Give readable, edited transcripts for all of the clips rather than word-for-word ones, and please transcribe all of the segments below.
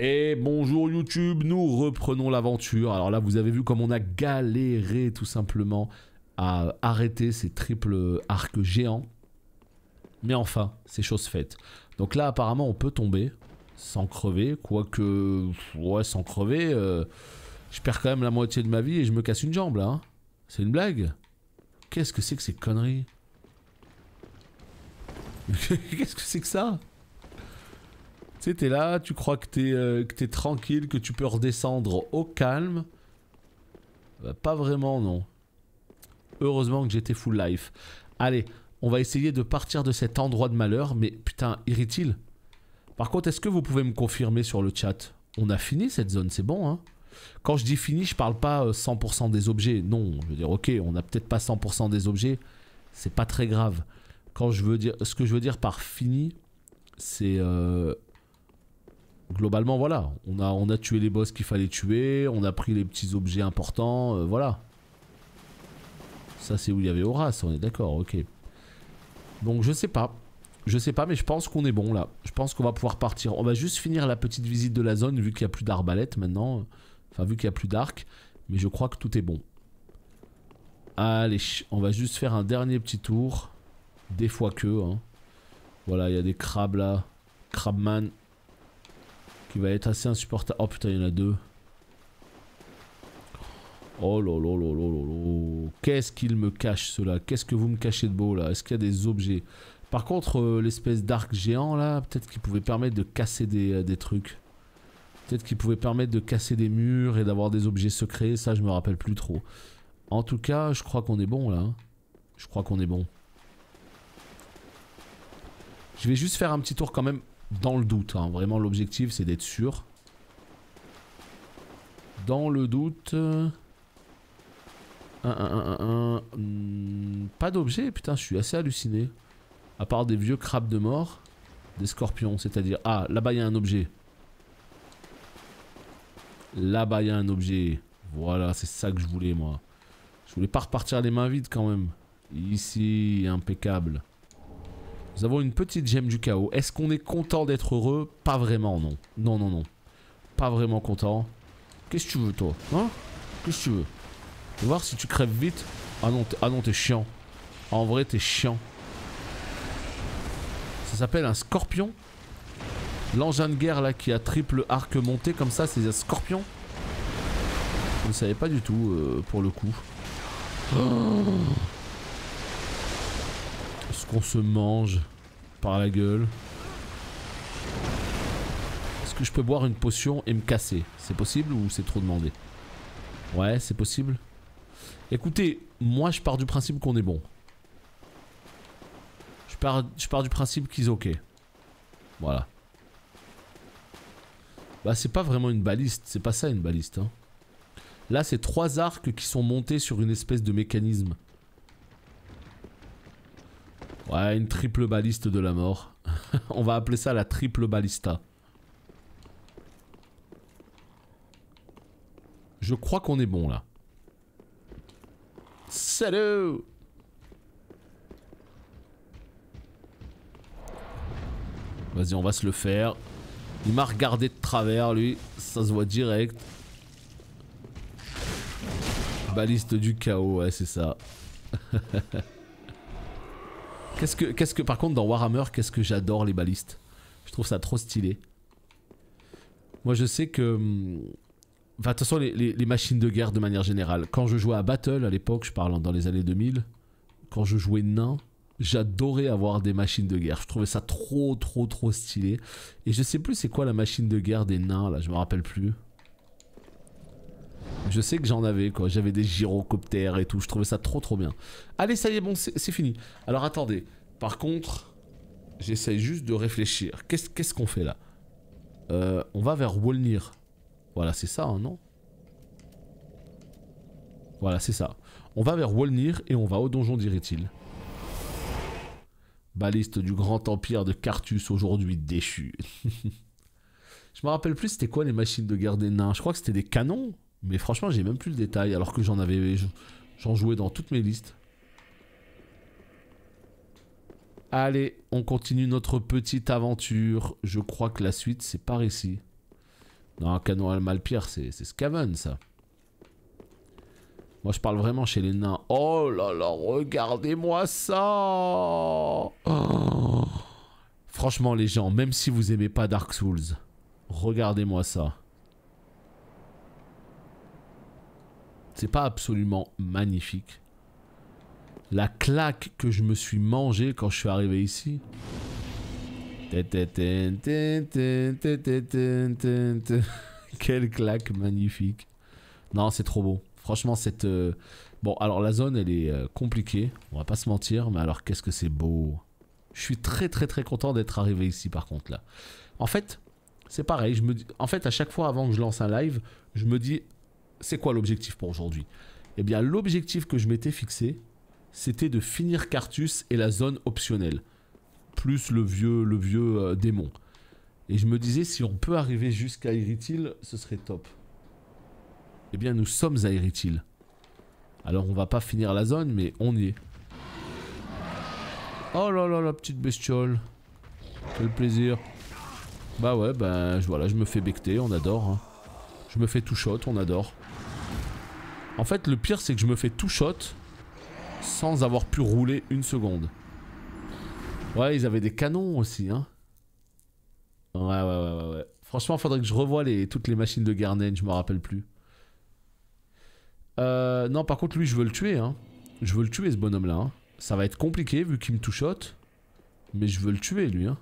Et bonjour YouTube, nous reprenons l'aventure. Alors là, vous avez vu comme on a galéré tout simplement à arrêter ces triples arcs géants. Mais enfin, c'est chose faite. Donc là, apparemment, on peut tomber sans crever. Quoique, ouais, sans crever, je perds quand même la moitié de ma vie et je me casse une jambe là. Hein. C'est une blague? Qu'est-ce que c'est que ces conneries? Qu'est-ce que c'est que ça? Tu sais, t'es là, tu crois que t'es tranquille, que tu peux redescendre au calme. Bah, pas vraiment, non. Heureusement que j'étais full life. Allez, on va essayer de partir de cet endroit de malheur. Mais putain, irrite-t-il? Par contre, est-ce que vous pouvez me confirmer sur le chat? On a fini cette zone, c'est bon, hein? Quand je dis fini, je parle pas 100% des objets. Non, je veux dire, ok, on a peut-être pas 100% des objets. C'est pas très grave. Quand je veux dire, ce que je veux dire par fini, c'est... globalement, voilà. On a tué les boss qu'il fallait tuer. On a pris les petits objets importants. Voilà. Ça, c'est où il y avait Horace, on est d'accord, ok. Donc, je sais pas. Je sais pas, mais je pense qu'on est bon, là. Je pense qu'on va pouvoir partir. On va juste finir la petite visite de la zone, vu qu'il n'y a plus d'arbalète, maintenant. Enfin, vu qu'il n'y a plus d'arc. Mais je crois que tout est bon. Allez, on va juste faire un dernier petit tour. Des fois que, hein. Voilà, il y a des crabes, là. Crabman. Qui va être assez insupportable. Oh putain, il y en a deux. Oh là là là là là là. Qu'est-ce qu'il me cache cela? Qu'est-ce que vous me cachez de beau là? Est-ce qu'il y a des objets? Par contre, l'espèce d'arc géant là, peut-être qu'il pouvait permettre de casser des trucs. Peut-être qu'il pouvait permettre de casser des murs et d'avoir des objets secrets. Ça, je me rappelle plus trop. En tout cas, je crois qu'on est bon là. Hein. Je crois qu'on est bon. Je vais juste faire un petit tour quand même. Dans le doute, hein. Vraiment l'objectif c'est d'être sûr. Dans le doute... Pas d'objet, putain je suis assez halluciné. À part des vieux crabes de mort. Des scorpions, c'est-à-dire... Ah, là-bas il y a un objet. Là-bas il y a un objet. Voilà, c'est ça que je voulais moi. Je voulais pas repartir les mains vides quand même. Ici, impeccable. Nous avons une petite gemme du chaos. Est-ce qu'on est content d'être heureux? Pas vraiment, non. Non, non, non. Pas vraiment content. Qu'est-ce que tu veux, toi? Hein? Qu'est-ce que tu veux? Tu veux voir si tu crèves vite? Ah non, t'es chiant. En vrai, t'es chiant. Ça s'appelle un scorpion. L'engin de guerre, là, qui a triple arc monté, comme ça, c'est un scorpion. Je ne savais pas du tout, pour le coup. Oh, est-ce qu'on se mange par la gueule? Est-ce que je peux boire une potion et me casser? C'est possible ou c'est trop demandé? Ouais, c'est possible. Écoutez, moi je pars du principe qu'on est bon. Je pars du principe qu'ils ok. Voilà. Bah c'est pas vraiment une baliste, c'est pas ça une baliste. Hein. Là c'est 3 arcs qui sont montés sur une espèce de mécanisme. Ouais, une triple baliste de la mort. On va appeler ça la triple balista. Je crois qu'on est bon là. Salut! Vas-y, on va se le faire. Il m'a regardé de travers lui, ça se voit direct. Baliste du chaos, ouais c'est ça. Qu'est-ce que par contre dans Warhammer, qu'est-ce que j'adore les balistes. Je trouve ça trop stylé. Moi je sais que... Enfin de toute façon les machines de guerre de manière générale. Quand je jouais à Battle à l'époque, je parle dans les années 2000. Quand je jouais nain, j'adorais avoir des machines de guerre. Je trouvais ça trop stylé. Et je sais plus c'est quoi la machine de guerre des nains là, je me rappelle plus. Je sais que j'en avais quoi, j'avais des gyrocoptères et tout, je trouvais ça trop bien. Allez ça y est, bon c'est fini. Alors attendez, par contre, j'essaye juste de réfléchir. Qu'est-ce qu'on fait là? On va vers Wolnir. Voilà c'est ça hein, non? Voilà c'est ça. On va vers Wolnir et on va au donjon d'Irétil. Baliste du grand empire de Carthus aujourd'hui déchu. Je me rappelle plus c'était quoi les machines de guerre des nains. Je crois que c'était des canons. Mais franchement j'ai même plus le détail alors que j'en jouais dans toutes mes listes. Allez, on continue notre petite aventure. Je crois que la suite c'est par ici. Non, canon à Malpire, c'est Skaven, ça. Moi, je parle vraiment chez les nains. Oh là là, regardez-moi ça. Oh. Franchement, les gens, même si vous aimez pas Dark Souls, regardez-moi ça. C'est pas absolument magnifique. La claque que je me suis mangée quand je suis arrivé ici. Quelle claque magnifique. Non, c'est trop beau. Franchement, cette... Bon, alors la zone, elle est compliquée. On va pas se mentir, mais alors qu'est-ce que c'est beau. Je suis très content d'être arrivé ici, par contre, là. En fait, c'est pareil. Je me dis... En fait, à chaque fois, avant que je lance un live, je me dis, c'est quoi l'objectif pour aujourd'hui? Eh bien, l'objectif que je m'étais fixé, c'était de finir Carthus et la zone optionnelle. Plus le vieux démon. Et je me disais, si on peut arriver jusqu'à Irithyll, ce serait top. Eh bien, nous sommes à Irithyll. Alors, on va pas finir la zone, mais on y est. Oh là là, la petite bestiole. Quel plaisir. Bah ouais, bah voilà, je me fais becter, on adore. Hein. Je me fais tout shot, on adore. En fait, le pire, c'est que je me fais tout shot sans avoir pu rouler une seconde. Ouais, ils avaient des canons aussi, hein. Ouais. Franchement, faudrait que je revoie toutes les machines de Garnen, je me rappelle plus. Non, par contre, lui, je veux le tuer, hein. Je veux le tuer, ce bonhomme-là. Hein. Ça va être compliqué, vu qu'il me two-shot. Mais je veux le tuer, lui, hein.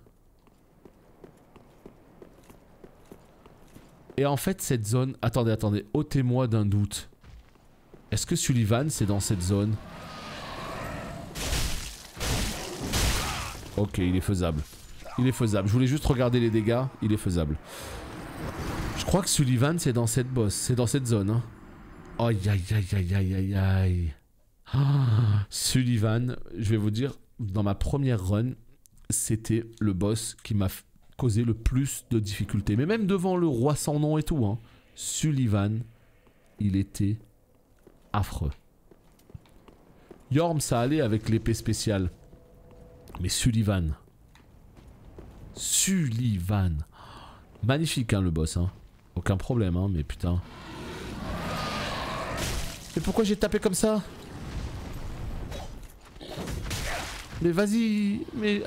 Et en fait, cette zone... Attendez, ôtez-moi d'un doute. Est-ce que Sullivan, c'est dans cette zone? Ok, il est faisable. Il est faisable. Je voulais juste regarder les dégâts. Il est faisable. Je crois que Sullivan, c'est dans cette boss. C'est dans cette zone, hein. Aïe. Ah, Sullivan, je vais vous dire, dans ma première run, c'était le boss qui m'a causé le plus de difficultés. Mais même devant le roi sans nom et tout, hein. Sullivan, il était affreux. Yorm, ça allait avec l'épée spéciale. Mais Sullivan. Magnifique, hein, le boss, hein. Aucun problème, hein, mais putain. Mais pourquoi j'ai tapé comme ça? Mais vas-y. Mais...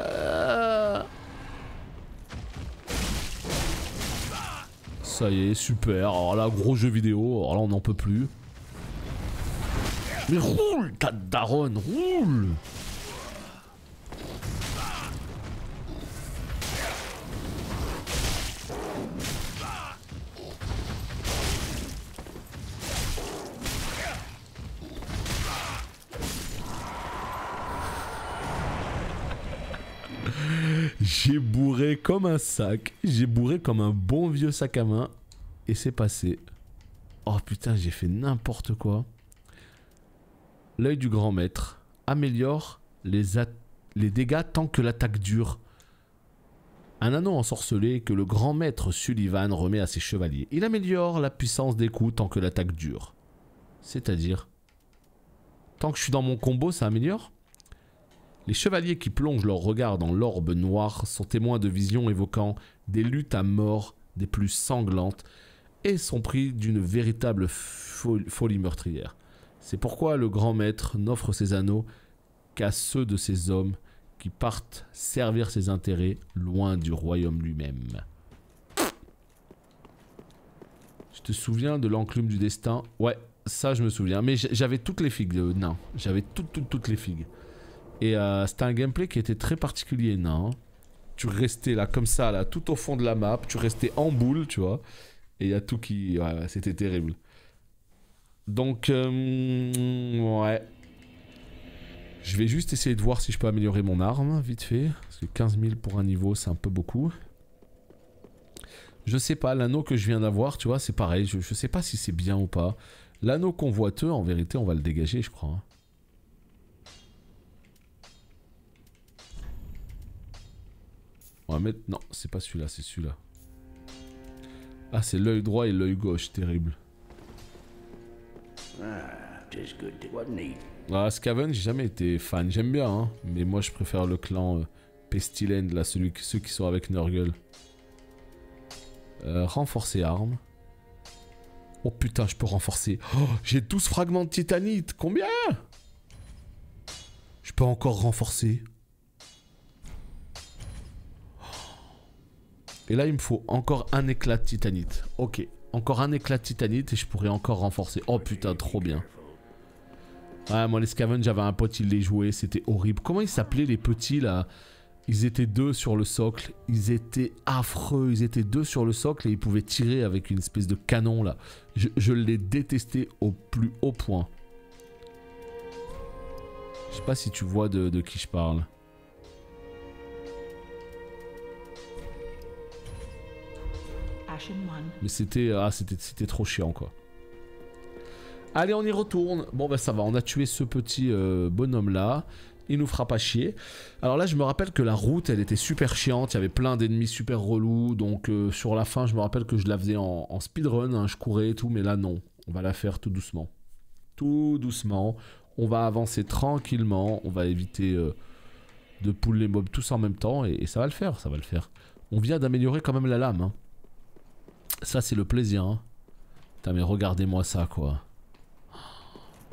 Ça y est, super. Alors là, gros jeu vidéo. Alors là, on n'en peut plus. Mais roule, ta daronne, roule. J'ai bourré comme un sac. J'ai bourré comme un bon vieux sac à main. Et c'est passé. Oh putain, j'ai fait n'importe quoi. L'œil du grand maître améliore les dégâts tant que l'attaque dure. Un anneau ensorcelé que le grand maître Sullivan remet à ses chevaliers. Il améliore la puissance des coups tant que l'attaque dure. C'est-à-dire... Tant que je suis dans mon combo, ça améliore? Les chevaliers qui plongent leur regard dans l'orbe noire sont témoins de visions évoquant des luttes à mort des plus sanglantes et sont pris d'une véritable folie meurtrière. C'est pourquoi le grand maître n'offre ses anneaux qu'à ceux de ses hommes qui partent servir ses intérêts loin du royaume lui-même. Je te souviens de l'enclume du destin? Ouais, ça je me souviens. Mais j'avais toutes les figues de nain. J'avais toutes les figues. Et c'était un gameplay qui était très particulier, nain. Tu restais là, comme ça, là, tout au fond de la map. Tu restais en boule, tu vois. Et il y a tout qui... Ouais, c'était terrible. Donc, ouais. Je vais juste essayer de voir si je peux améliorer mon arme, vite fait. Parce que 15 000 pour un niveau, c'est un peu beaucoup. Je sais pas, l'anneau que je viens d'avoir, tu vois, c'est pareil. Je sais pas si c'est bien ou pas. L'anneau convoiteux, en vérité, on va le dégager, je crois. On va mettre... Non, c'est pas celui-là, c'est celui-là. Ah, c'est l'œil droit et l'œil gauche, terrible. Ah, Skaven, j'ai jamais été fan. J'aime bien, hein. Mais moi, je préfère le clan Pestilend, là, ceux qui sont avec Nurgle. Renforcer armes. Oh putain, je peux renforcer. Oh, j'ai 12 fragments de titanite. Combien? Je peux encore renforcer. Et là, il me faut encore un éclat de titanite. Ok, encore un éclat de titanite et je pourrais encore renforcer. Oh putain, trop bien. Ouais, moi les Scavenge, j'avais un pote, il les jouait, c'était horrible. Comment ils s'appelaient les petits là? Ils étaient 2 sur le socle, ils étaient affreux, ils étaient 2 sur le socle et ils pouvaient tirer avec une espèce de canon là. Je les détestais au plus haut point. Je sais pas si tu vois de qui je parle. Mais c'était trop chiant quoi. Allez, on y retourne. Bon bah ça va, on a tué ce petit bonhomme là. Il nous fera pas chier. Alors là je me rappelle que la route elle était super chiante. Il y avait plein d'ennemis super relous. Donc sur la fin je me rappelle que je la faisais en speedrun, hein, je courais et tout. Mais là non, on va la faire tout doucement. Tout doucement. On va avancer tranquillement. On va éviter de pull les mobs tous en même temps. Et ça va le faire, ça va le faire. On vient d'améliorer quand même la lame. Hein. Ça c'est le plaisir. Hein. Putain mais regardez-moi ça quoi.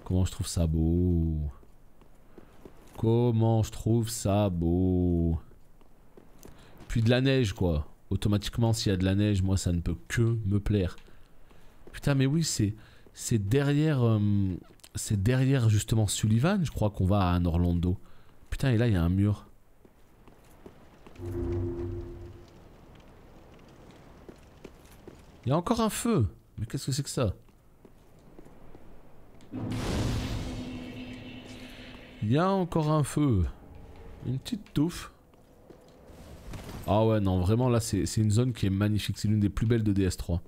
Comment je trouve ça beau. Comment je trouve ça beau. Puis de la neige quoi. Automatiquement s'il y a de la neige, moi ça ne peut que me plaire. Putain mais oui c'est derrière justement Sullivan, je crois qu'on va à Orlando. Putain et là il y a un mur. Il y a encore un feu. Mais qu'est-ce que c'est que ça? Il y a encore un feu. Une petite touffe. Ah ouais non vraiment là c'est une zone qui est magnifique. C'est l'une des plus belles de DS3.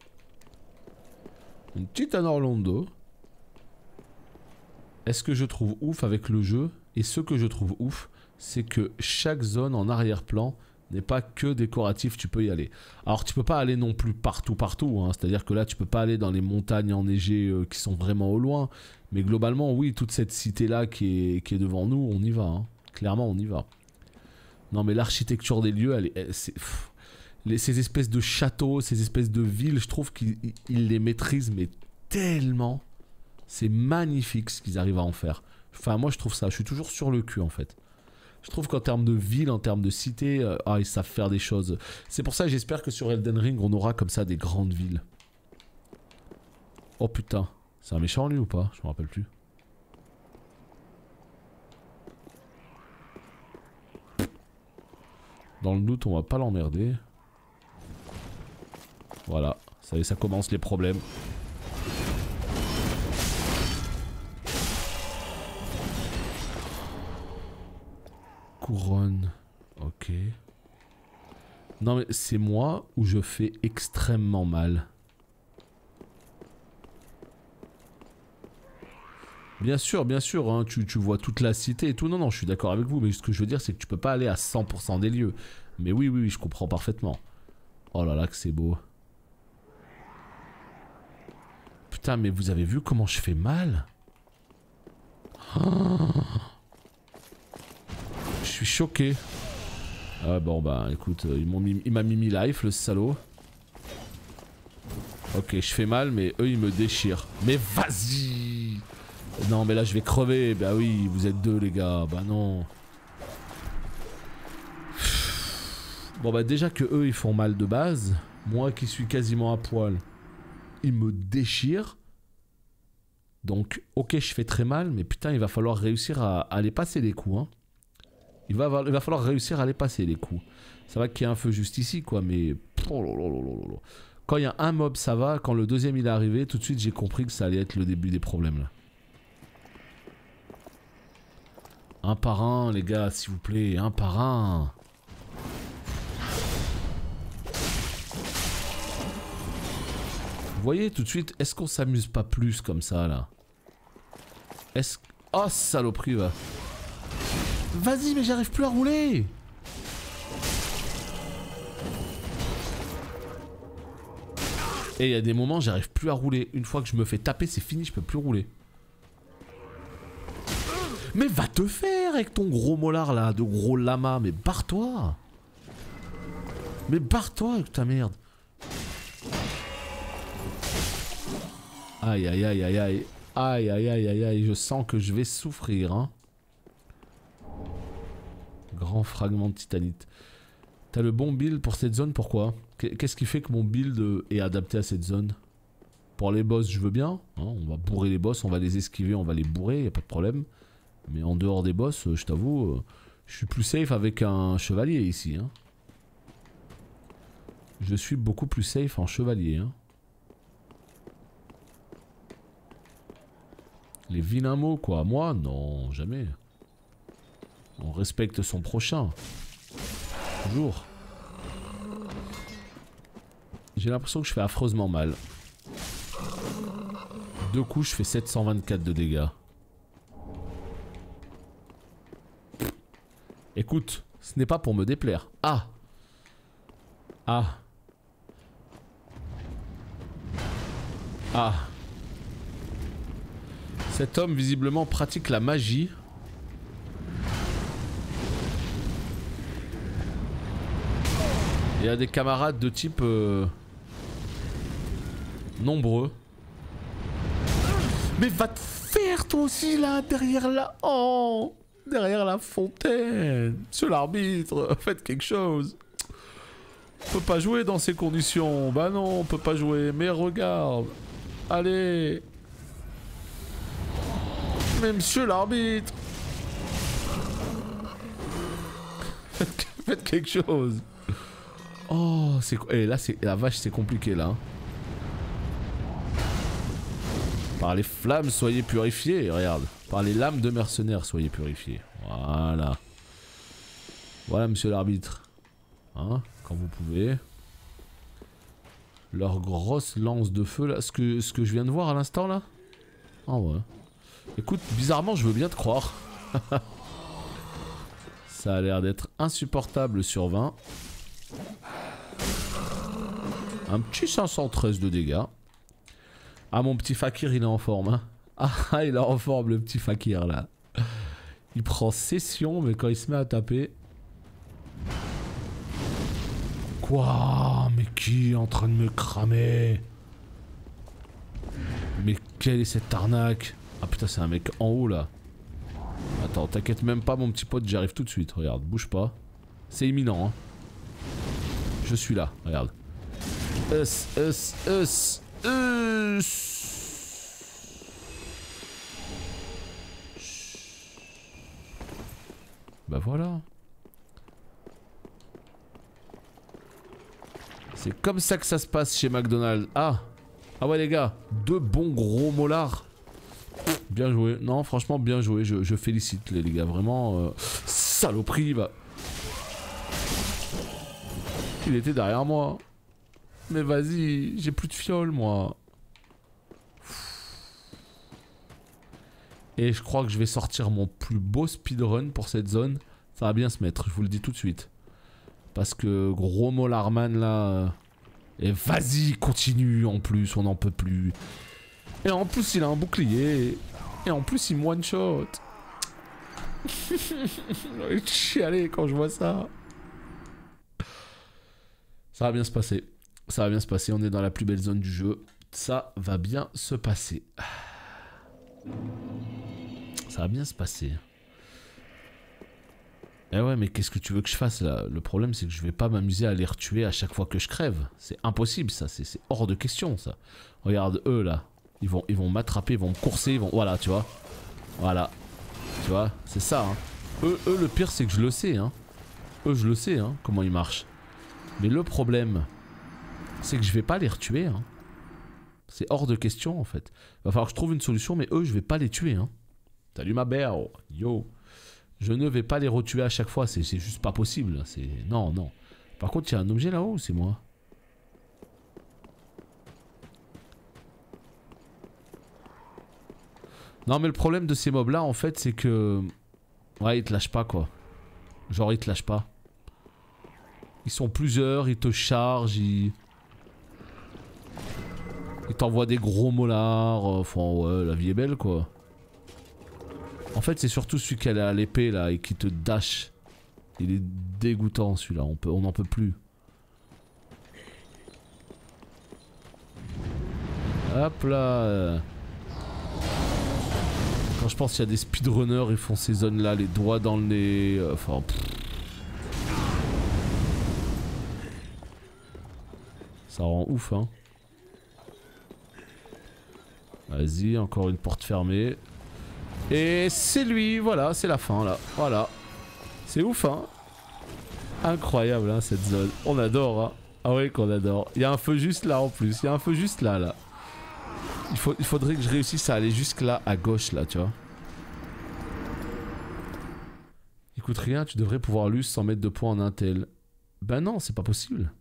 Une petite Anne Orlando. Est-ce que je trouve ouf avec le jeu? Et ce que je trouve ouf, c'est que chaque zone en arrière-plan n'est pas que décoratif, tu peux y aller. Alors tu peux pas aller non plus partout, hein. C'est-à-dire que là tu peux pas aller dans les montagnes enneigées qui sont vraiment au loin. Mais globalement oui, toute cette cité-là qui est devant nous, on y va. Hein. Clairement on y va. Non mais l'architecture des lieux, ces espèces de châteaux, ces espèces de villes, je trouve qu'ils les maîtrisent mais tellement. C'est magnifique ce qu'ils arrivent à en faire. Enfin moi je trouve ça, je suis toujours sur le cul en fait. Je trouve qu'en termes de ville, en termes de cité, ils savent faire des choses. C'est pour ça que j'espère que sur Elden Ring, on aura comme ça des grandes villes. Oh putain, c'est un méchant lui ou pas? Je me rappelle plus. Dans le doute, on va pas l'emmerder. Voilà, ça y est, ça commence les problèmes. Couronne, ok. Non mais c'est moi où je fais extrêmement mal. Bien sûr, hein, tu vois toute la cité et tout. Non, je suis d'accord avec vous, mais ce que je veux dire, c'est que tu peux pas aller à 100% des lieux. Mais oui, je comprends parfaitement. Oh là là, que c'est beau. Putain, mais vous avez vu comment je fais mal? Oh, je suis choqué. Ah bon, bah écoute, il m'a mis mi-life, le salaud. Ok, je fais mal, mais eux, ils me déchirent. Mais vas-y! Non, mais là, je vais crever. Bah oui, vous êtes deux, les gars. Bah non. Bon, bah déjà que eux, ils font mal de base. Moi, qui suis quasiment à poil, ils me déchirent. Donc, ok, je fais très mal, mais putain, il va falloir réussir à les passer les coups, hein. Il va falloir réussir à les passer les coups. Ça va qu'il y ait un feu juste ici, quoi, mais... Quand il y a un mob, ça va. Quand le deuxième, il est arrivé, tout de suite, j'ai compris que ça allait être le début des problèmes, là. Un par un, les gars, s'il vous plaît. Un par un. Vous voyez, tout de suite, est-ce qu'on s'amuse pas plus comme ça, là? Est-ce... Oh, saloperie, va. Vas-y, mais j'arrive plus à rouler. Et il y a des moments, j'arrive plus à rouler. Une fois que je me fais taper, c'est fini, je peux plus rouler. Mais va te faire avec ton gros molar là, de gros lama, mais barre-toi. Mais barre-toi avec ta merde. Aïe aïe aïe aïe aïe. Aïe aïe aïe aïe aïe. Je sens que je vais souffrir. Hein. Grand fragment de titanite. T'as le bon build pour cette zone, pourquoi? Qu'est-ce qui fait que mon build est adapté à cette zone? Pour les boss, je veux bien. Hein, on va bourrer les boss, on va les esquiver, on va les bourrer, y a pas de problème. Mais en dehors des boss, je t'avoue, je suis plus safe avec un chevalier ici. Hein. Je suis beaucoup plus safe en chevalier. Hein. Les vilains mots, quoi. Moi, non, jamais. On respecte son prochain. Toujours. J'ai l'impression que je fais affreusement mal. 2 coups, je fais 724 de dégâts. Écoute, ce n'est pas pour me déplaire. Ah! Ah! Ah! Cet homme visiblement pratique la magie. Il y a des camarades de type nombreux. Mais va te faire toi aussi là, derrière la... Oh, derrière la fontaine. Monsieur l'arbitre, faites quelque chose. On peut pas jouer dans ces conditions. Bah non, on peut pas jouer. Mais regarde. Allez. Mais monsieur l'arbitre. Faites quelque chose. Oh, c'est... Eh, là, c'est... La vache, c'est compliqué, là. Par les flammes, soyez purifiés. Regarde. Par les lames de mercenaires, soyez purifiés. Voilà. Voilà, monsieur l'arbitre. Hein, quand vous pouvez. Leur grosse lance de feu, là. Ce que je viens de voir à l'instant, là. Oh, ouais. Écoute, bizarrement, je veux bien te croire. Ça a l'air d'être insupportable sur 20. Un petit 513 de dégâts. Ah, mon petit fakir, il est en forme. Hein. Ah, il est en forme, le petit fakir, là. Il prend session, mais quand il se met à taper... Quoi? Mais qui est en train de me cramer? Mais quelle est cette arnaque? Ah putain, c'est un mec en haut, là. Attends, t'inquiète même pas, mon petit pote, j'arrive tout de suite. Regarde, bouge pas. C'est imminent, hein. Je suis là, regarde. Bah voilà. C'est comme ça que ça se passe chez McDonald's. Ah. Ah ouais les gars, 2 bons gros molars. Bien joué. Non franchement bien joué. Je félicite les gars. Vraiment saloperie va. Il était derrière moi. Mais vas-y, j'ai plus de fiole moi. Et je crois que je vais sortir mon plus beau speedrun pour cette zone. Ça va bien se mettre, je vous le dis tout de suite. Parce que gros Molarman là... Et vas-y, continue en plus, on n'en peut plus. Et en plus il a un bouclier. Et en plus il me one shot. Je vais chialer quand je vois ça. Ça va bien se passer. Ça va bien se passer, on est dans la plus belle zone du jeu. Ça va bien se passer. Ça va bien se passer. Eh ouais, mais qu'est-ce que tu veux que je fasse là? Le problème, c'est que je vais pas m'amuser à les retuer à chaque fois que je crève. C'est impossible, ça. C'est hors de question, ça. Regarde, eux, là. Ils vont m'attraper, ils vont me courser, ils vont... Voilà, tu vois. Voilà. Tu vois, c'est ça, hein. Eux, le pire, c'est que je le sais, hein. Eux, je le sais, hein, comment ils marchent. Mais le problème, c'est que je vais pas les retuer, hein. C'est hors de question, en fait. Va falloir que je trouve une solution, mais eux, je vais pas les tuer, hein. Salut ma belle, yo. Je ne vais pas les retuer à chaque fois, c'est juste pas possible. Non, non. Par contre, il y a un objet là-haut, c'est moi. Non, mais le problème de ces mobs-là, en fait, c'est que... Ouais, ils te lâchent pas, quoi. Genre, ils te lâchent pas. Ils sont plusieurs, ils te chargent, ils t'envoient des gros molars. Enfin, ouais, la vie est belle, quoi. En fait, c'est surtout celui qui a l'épée là et qui te dash. Il est dégoûtant celui-là, on n'en peut plus. Hop là. Quand je pense qu'il y a des speedrunners, ils font ces zones là, les doigts dans le nez. Enfin. Ça rend ouf, hein. Vas-y, encore une porte fermée. Et c'est lui, voilà, c'est la fin là. Voilà. C'est ouf, hein. Incroyable, hein, cette zone. On adore, hein. Ah ouais, qu'on adore. Il y a un feu juste là en plus. Il y a un feu juste là, là. Il faudrait que je réussisse à aller jusque là, à gauche, là, tu vois. Écoute, rien, tu devrais pouvoir lus sans mettre de points en intel. Ben non, c'est pas possible.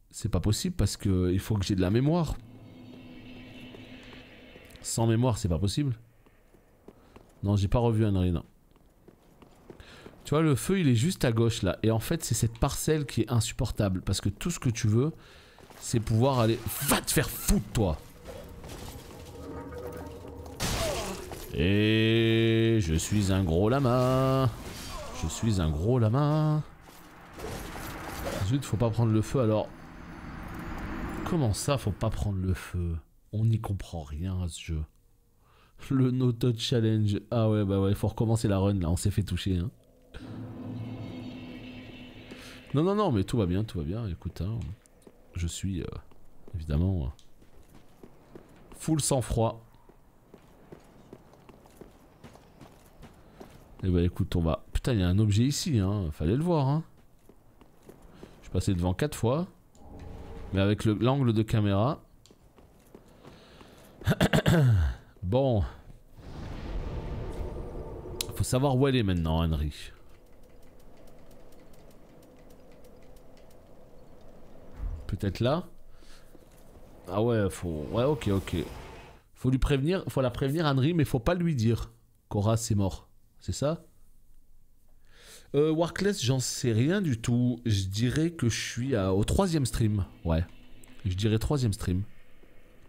C'est pas possible parce que il faut que j'ai de la mémoire. Sans mémoire, c'est pas possible. Non, j'ai pas revu Henry, non. Tu vois, le feu, il est juste à gauche, là. Et en fait, c'est cette parcelle qui est insupportable. Parce que tout ce que tu veux, c'est pouvoir aller... Va te faire foutre, toi! Et je suis un gros lama. Je suis un gros lama. Zut, faut pas prendre le feu, alors... Comment ça, faut pas prendre le feu? On n'y comprend rien à ce jeu. Le no touch challenge. Ah ouais, bah ouais, faut recommencer la run là, on s'est fait toucher. Hein. Non, non, non, mais tout va bien, écoute, hein, je suis évidemment full sang-froid. Et bah écoute, on va... Putain, il y a un objet ici, hein, fallait le voir. Hein. Je suis passé devant 4 fois. Mais avec l'angle de caméra... Bon. Faut savoir où elle est maintenant, Henry. Peut-être là? Ah ouais, faut... Ouais, ok, ok. Faut lui prévenir, faut la prévenir, Henry, mais faut pas lui dire qu'Horace c'est mort. C'est ça? Warkless, j'en sais rien du tout. Je dirais que je suis au 3e stream. Ouais. Je dirais 3e stream.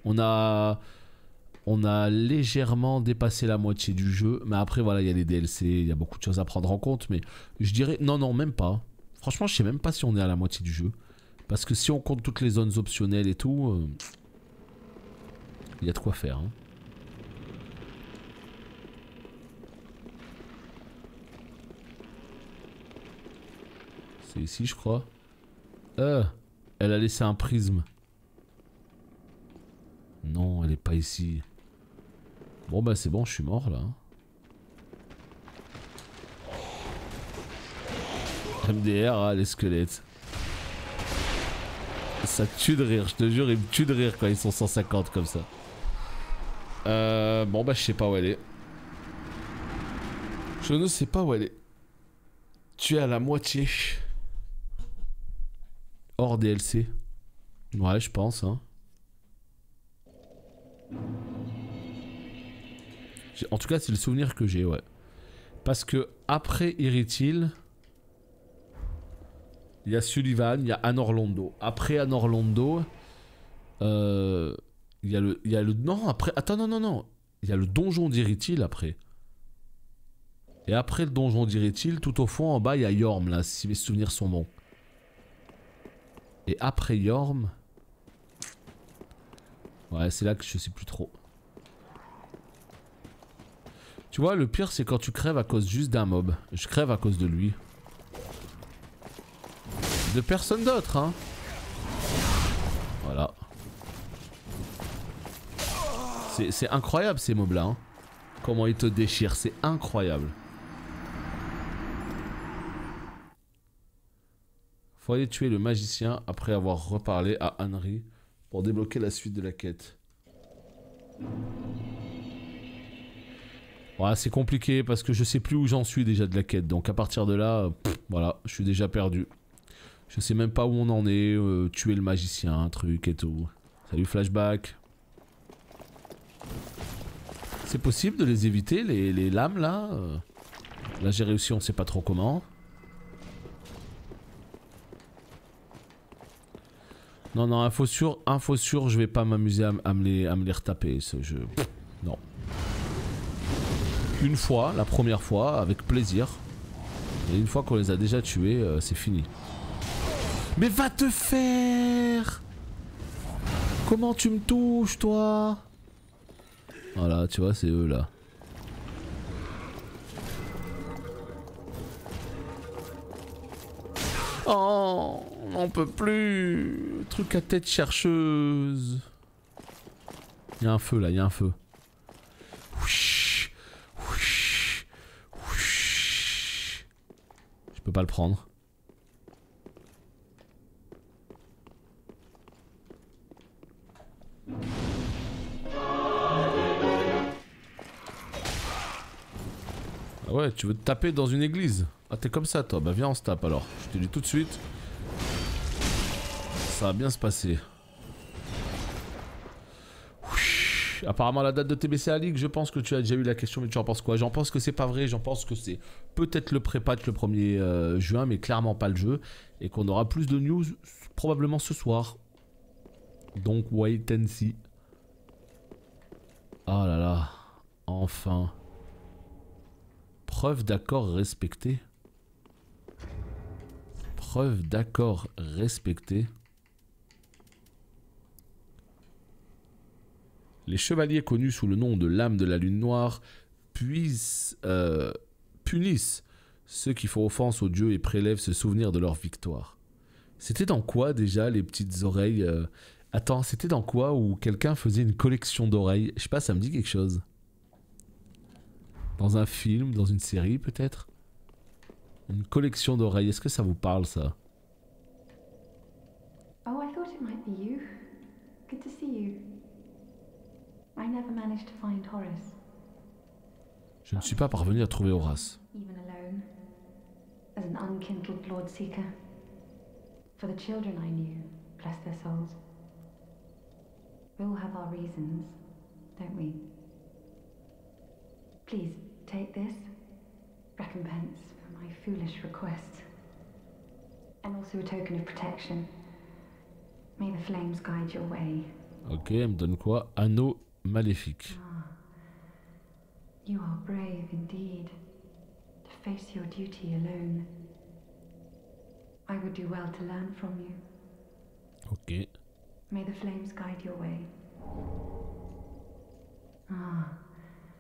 On a légèrement dépassé la moitié du jeu. Mais après, voilà, il y a les DLC, il y a beaucoup de choses à prendre en compte. Mais je dirais... Non, non, même pas. Franchement, je sais même pas si on est à la moitié du jeu. Parce que si on compte toutes les zones optionnelles et tout... il y a de quoi faire. Hein. C'est ici, je crois. Elle a laissé un prisme. Non, elle est pas ici. Bon bah c'est bon, je suis mort là. MDR, ah, les squelettes. Ça tue de rire, je te jure, ils me tuent de rire quand ils sont 150 comme ça. Bon bah je sais pas où elle est. Je ne sais pas où elle est. Tu es à la moitié. Hors DLC. Ouais, je pense, hein. En tout cas, c'est le souvenir que j'ai, ouais. Parce que après Irithil, il y a Sullivan, il y a Anor Londo. Après Anor Londo, il y a le... Non, après... Attends, non, non, non. Il y a le donjon d'Irithil après. Et après le donjon d'Irithil, tout au fond, en bas, il y a Yorm, là, si mes souvenirs sont bons. Et après Yorm... Ouais, c'est là que je sais plus trop. Tu vois, le pire, c'est quand tu crèves à cause juste d'un mob. Je crève à cause de lui. De personne d'autre, hein. Voilà. C'est incroyable, ces mobs-là. Hein. Comment ils te déchirent, c'est incroyable. Faut aller tuer le magicien après avoir reparlé à Henry pour débloquer la suite de la quête. Ouais, c'est compliqué parce que je sais plus où j'en suis déjà de la quête. Donc à partir de là, voilà, je suis déjà perdu. Je sais même pas où on en est. Tuer le magicien, truc et tout. Salut Flashback. C'est possible de les éviter, les lames là. Là j'ai réussi, on sait pas trop comment. Non, non, info sûr, je vais pas m'amuser à me les retaper. Ce jeu. Non. Une fois, la première fois, avec plaisir. Et une fois qu'on les a déjà tués, c'est fini. Mais va te faire! Comment tu me touches, toi? Voilà, tu vois, c'est eux là. Oh, on n'en peut plus. Truc à tête chercheuse. Il y a un feu là, il y a un feu. Je peux pas le prendre. Ah ouais, tu veux te taper dans une église? Ah t'es comme ça toi, bah viens on se tape alors. Je te dis tout de suite. Ça va bien se passer. Apparemment la date de TBC à Ligue, je pense que tu as déjà eu la question, mais tu en penses quoi? J'en pense que c'est pas vrai, j'en pense que c'est peut-être le pré-patch le 1er juin, mais clairement pas le jeu. Et qu'on aura plus de news probablement ce soir. Donc wait and see. Oh là là, enfin. Preuve d'accord respectée. Preuve d'accord respectée. Les chevaliers connus sous le nom de l'âme de la lune noire punissent ceux qui font offense aux dieux et prélèvent ce souvenir de leur victoire. C'était dans quoi déjà les petites oreilles Attends, c'était dans quoi où quelqu'un faisait une collection d'oreilles? Je sais pas, ça me dit quelque chose. Dans un film, dans une série peut-être? Une collection d'oreilles, est-ce que ça vous parle ça? Oh, I thought it might be you. Good to see you. I never managed to find Horace. Je ne suis pas parvenu à trouver Horace. Even alone, as an unkindled Lord Seeker. For the children I knew, bless their souls. We all have our reasons, don't we? Please, take this. Recompense for my foolish request. And also a token of protection. May the flames guide your way. Ok, elle me donne quoi? Anneau maléfique. Ah, you are brave indeed. To face your duty alone. I would do well to learn from you. Ok. May the flames guide your way. Ah,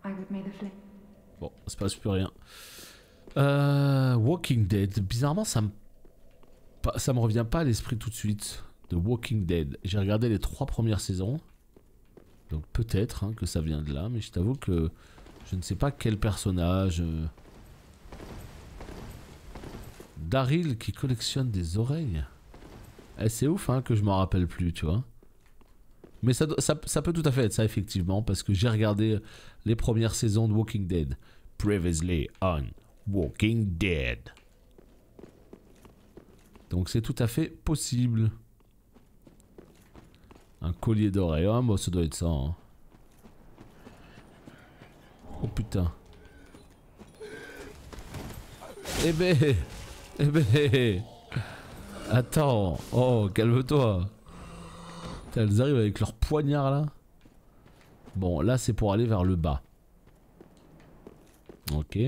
I would may the flame. Bon, il se passe plus rien. Walking Dead. Bizarrement, ça me revient pas à l'esprit tout de suite. De Walking Dead. J'ai regardé les 3 premières saisons. Donc peut-être hein, que ça vient de là. Mais je t'avoue que je ne sais pas quel personnage. Daryl qui collectionne des oreilles. Eh, c'est ouf hein, que je m'en rappelle plus, tu vois. Mais ça peut tout à fait être ça, effectivement. Parce que j'ai regardé les premières saisons de Walking Dead. Previously on Walking Dead. Donc c'est tout à fait possible. Un collier d'oreille. Ah, moi, ça doit être ça. Hein. Oh putain. Eh ben. Eh ben. Attends. Oh, calme-toi. Elles arrivent avec leur poignard là. Bon, là, c'est pour aller vers le bas. Ok.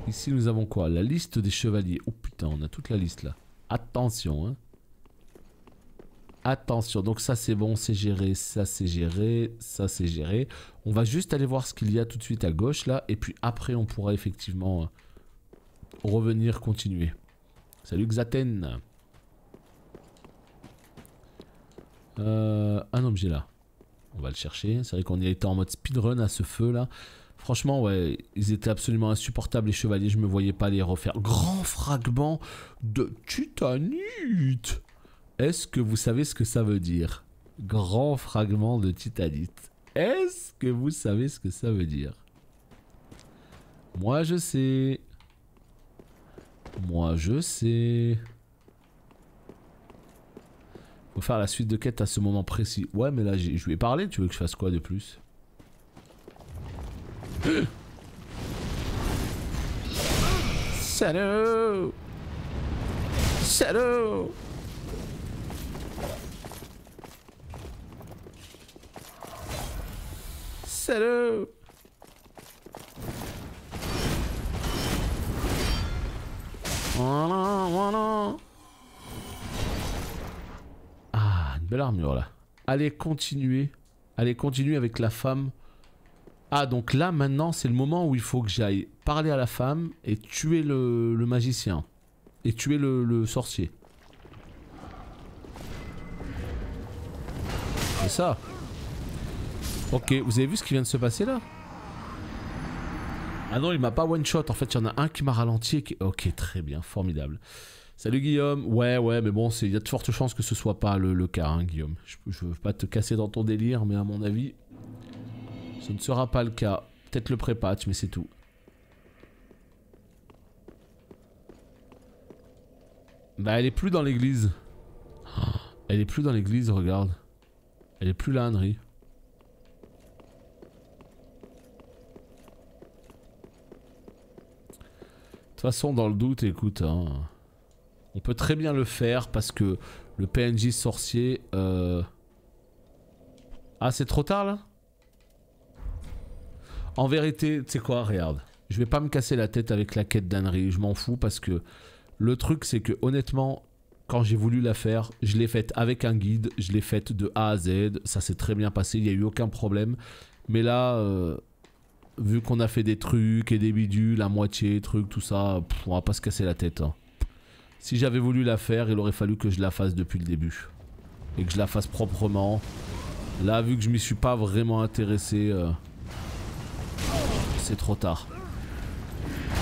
Ici, nous avons quoi? La liste des chevaliers. Oh putain, on a toute la liste là. Attention, hein. Attention, donc ça c'est bon, c'est géré, ça c'est géré, ça c'est géré. On va juste aller voir ce qu'il y a tout de suite à gauche là, et puis après on pourra effectivement revenir continuer. Salut Xaten. Un objet là. On va le chercher, c'est vrai qu'on y a été en mode speedrun à ce feu là. Franchement ouais, ils étaient absolument insupportables les chevaliers, je me voyais pas les refaire. Grand fragment de titanite. Est-ce que vous savez ce que ça veut dire? Grand fragment de titanite. Est-ce que vous savez ce que ça veut dire? Moi je sais. Moi je sais. Faut faire la suite de quête à ce moment précis. Ouais mais là je lui ai parlé, tu veux que je fasse quoi de plus? Salut! Salut! Salut! Voilà, voilà. Ah, une belle armure là. allez continuer. Allez continuer avec la femme. Ah donc là maintenant c'est le moment où il faut que j'aille parler à la femme et tuer le magicien. Et tuer le sorcier. C'est ça. Ok, vous avez vu ce qui vient de se passer là? Ah non, il m'a pas one shot. En fait, il y en a un qui m'a ralenti. Ok, très bien, formidable. Salut Guillaume. Ouais, mais bon, il y a de fortes chances que ce soit pas le cas, hein, Guillaume. Je veux pas te casser dans ton délire, mais à mon avis, ce ne sera pas le cas. Peut-être le pré-patch, mais c'est tout. Bah, elle est plus dans l'église. Elle est plus dans l'église, regarde. Elle est plus là, Henry. De toute façon, dans le doute, écoute, hein, on peut très bien le faire parce que le PNJ sorcier... Ah, c'est trop tard, là? En vérité, tu sais quoi, regarde. Je vais pas me casser la tête avec la quête d'Henry, je m'en fous parce que... Le truc, c'est que, honnêtement, quand j'ai voulu la faire, je l'ai faite avec un guide, je l'ai faite de A à Z, ça s'est très bien passé, il n'y a eu aucun problème. Mais là... vu qu'on a fait des trucs et des bidules, la moitié, trucs, tout ça, on va pas se casser la tête. Hein. Si j'avais voulu la faire, il aurait fallu que je la fasse depuis le début. Et que je la fasse proprement. Là, vu que je m'y suis pas vraiment intéressé, c'est trop tard.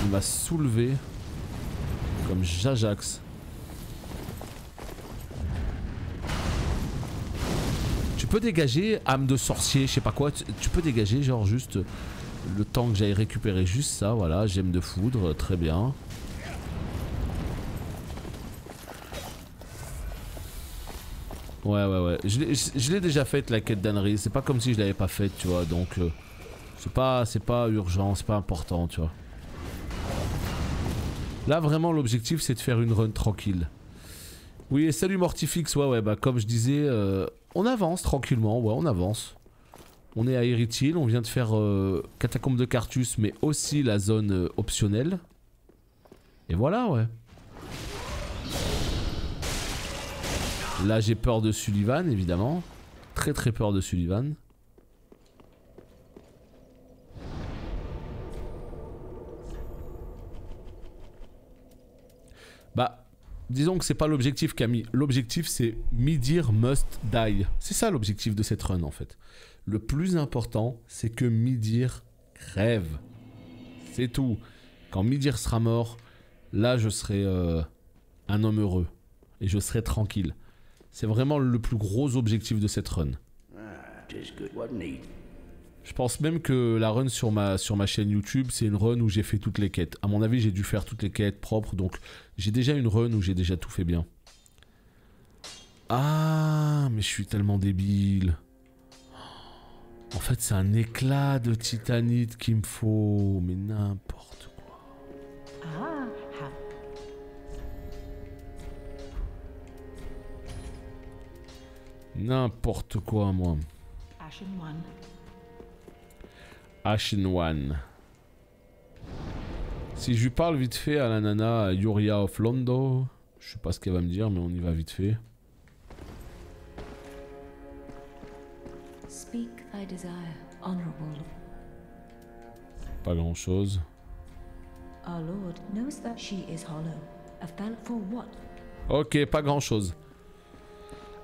Il m'a soulevé comme Jajax. Tu peux dégager, âme de sorcier, je sais pas quoi, tu peux dégager genre juste... Le temps que j'aille récupérer juste ça, voilà, gemme de foudre, très bien. Ouais. Je l'ai déjà faite la quête d'Henry, c'est pas comme si je l'avais pas faite, tu vois, donc... c'est pas urgent, c'est pas important, tu vois. Là, vraiment, l'objectif, c'est de faire une run tranquille. Oui, et salut Mortifix, ouais, bah comme je disais, on avance tranquillement, ouais, on avance. On est à Erythil, on vient de faire Catacombe de Carthus, mais aussi la zone optionnelle. Et voilà, ouais. Là, j'ai peur de Sullivan, évidemment. Très peur de Sullivan. Bah, disons que c'est pas l'objectif, Camille. L'objectif, c'est Midir must die. C'est ça l'objectif de cette run, en fait. Le plus important, c'est que Midir crève. C'est tout. Quand Midir sera mort, là je serai un homme heureux. Et je serai tranquille. C'est vraiment le plus gros objectif de cette run. Je pense même que la run sur ma chaîne YouTube, c'est une run où j'ai fait toutes les quêtes. À mon avis, j'ai dû faire toutes les quêtes propres. Donc j'ai déjà une run où j'ai déjà tout fait bien. Ah, mais je suis tellement débile. En fait, c'est un éclat de titanite qu'il me faut. Mais n'importe quoi. N'importe quoi, moi. Ashen One. Si je lui parle vite fait à la nana Yuria of Londo, je sais pas ce qu'elle va me dire, mais on y va vite fait. Speak thy desire, honorable. Pas grand chose. Our lord knows that she is hollow. A spell for what? Ok, pas grand chose.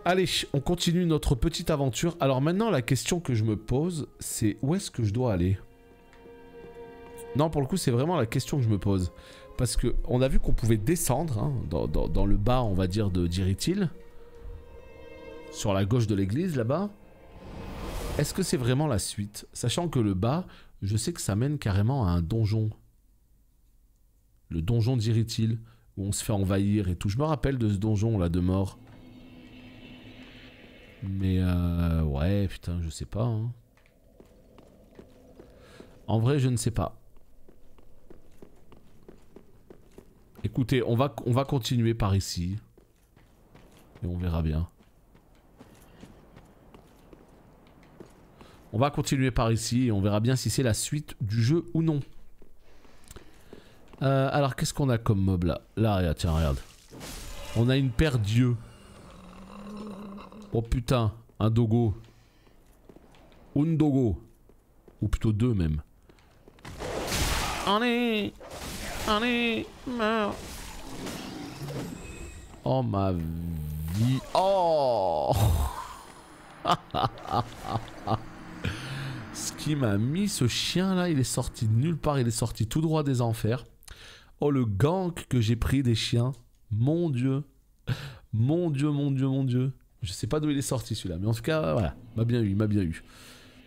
Allez, on continue notre petite aventure. Alors maintenant, la question que je me pose, c'est où est-ce que je dois aller? Non, pour le coup, c'est vraiment la question que je me pose. Parce que on a vu qu'on pouvait descendre hein, dans le bas, on va dire, d'Erythil. Sur la gauche de l'église, là-bas. Est-ce que c'est vraiment la suite? Sachant que le bas, je sais que ça mène carrément à un donjon. Le donjon d'Erythil, où on se fait envahir et tout. Je me rappelle de ce donjon là de mort. Mais ouais, putain, je sais pas. Hein. En vrai, je ne sais pas. Écoutez, on va continuer par ici. Et on verra bien. On va continuer par ici et on verra bien si c'est la suite du jeu ou non. Alors, qu'est-ce qu'on a comme mob là? Là, tiens, regarde. On a une paire d'yeux. Oh putain, Un dogo. Un dogo. Ou plutôt deux même. Allez, meurs. Oh ma vie. Oh. Ce qui m'a mis ce chien là, il est sorti de nulle part, il est sorti tout droit des enfers. Oh le gank que j'ai pris des chiens. Mon dieu. Mon dieu, mon dieu, mon dieu. Je sais pas d'où il est sorti celui-là, mais en tout cas, voilà, m'a bien eu, il m'a bien eu.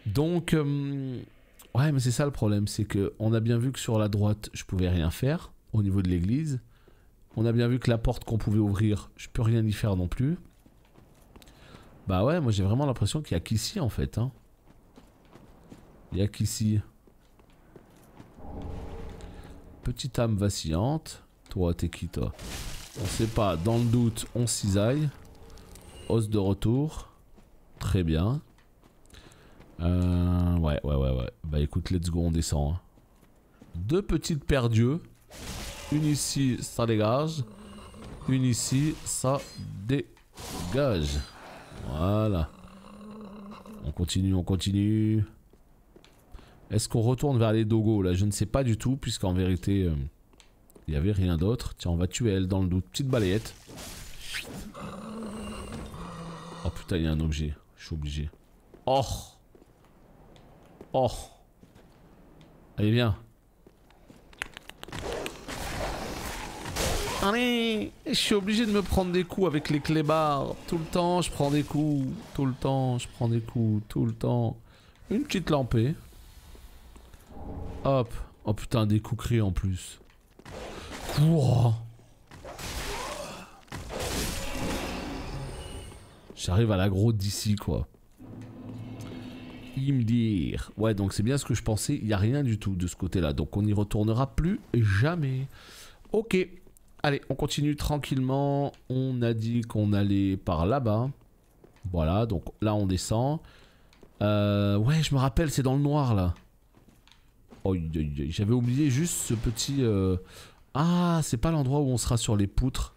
Donc, ouais, mais c'est ça le problème, c'est que on a bien vu que sur la droite, je pouvais rien faire au niveau de l'église. On a bien vu que la porte qu'on pouvait ouvrir, je peux rien y faire non plus. Bah ouais, moi j'ai vraiment l'impression qu'il y a qu'ici en fait. Hein. Il y a qu'ici. Petite âme vacillante. Toi, t'es qui toi? On sait pas, dans le doute, on cisaille. Os de retour. Très bien. Ouais. Bah écoute, let's go, on descend. Hein. Deux petites paires d'yeux. Une ici, ça dégage. Une ici, ça dégage. Voilà. On continue. Est-ce qu'on retourne vers les dogos là? Je ne sais pas du tout, puisqu'en vérité, il n'y avait rien d'autre. Tiens, on va tuer elle dans le doute. Petite balayette. Oh putain, il y a un objet. Je suis obligé. Oh. Allez, viens. Allez, je suis obligé de me prendre des coups avec les clébards. Tout le temps, je prends des coups. Tout le temps, je prends des coups. Tout le temps. Une petite lampée. Hop. Oh putain, des coups criés en plus. Ouah. J'arrive à l'aggro d'ici, quoi. Imdir. Ouais, donc c'est bien ce que je pensais. Il n'y a rien du tout de ce côté-là. Donc on n'y retournera plus jamais. Ok. Allez, on continue tranquillement. On a dit qu'on allait par là-bas. Voilà, donc là on descend. Ouais, je me rappelle, c'est dans le noir là. Oh, j'avais oublié juste ce petit... Ah, c'est pas l'endroit où on sera sur les poutres.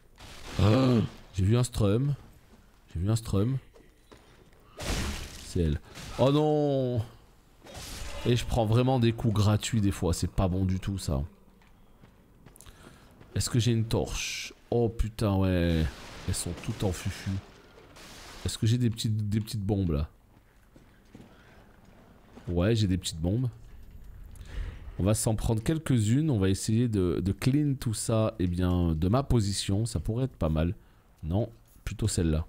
J'ai vu un strum. C'est elle. Oh non! Et je prends vraiment des coups gratuits des fois. C'est pas bon du tout ça. Est-ce que j'ai une torche? Oh putain, ouais. Elles sont toutes en fufu. Est-ce que j'ai des petites bombes là? Ouais, j'ai des petites bombes. On va s'en prendre quelques-unes. On va essayer de clean tout ça, eh bien, de ma position. Ça pourrait être pas mal. Non, plutôt celle-là.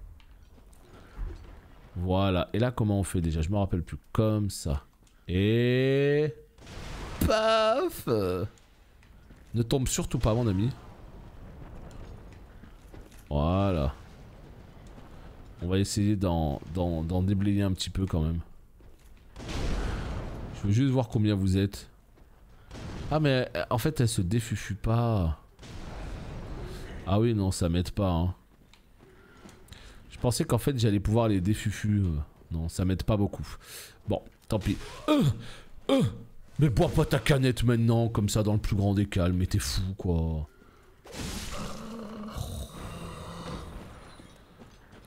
Voilà. Et là, comment on fait déjà? Je me rappelle plus. Comme ça. Et... Paf! Ne tombe surtout pas, mon ami. Voilà. On va essayer d'en déblayer un petit peu quand même. Je veux juste voir combien vous êtes. Ah mais en fait elle se défufue pas. Ah oui non ça m'aide pas hein. Je pensais qu'en fait j'allais pouvoir les défufu. Non ça m'aide pas beaucoup. Bon tant pis. Mais bois pas ta canette maintenant comme ça dans le plus grand des calmes. Mais t'es fou quoi.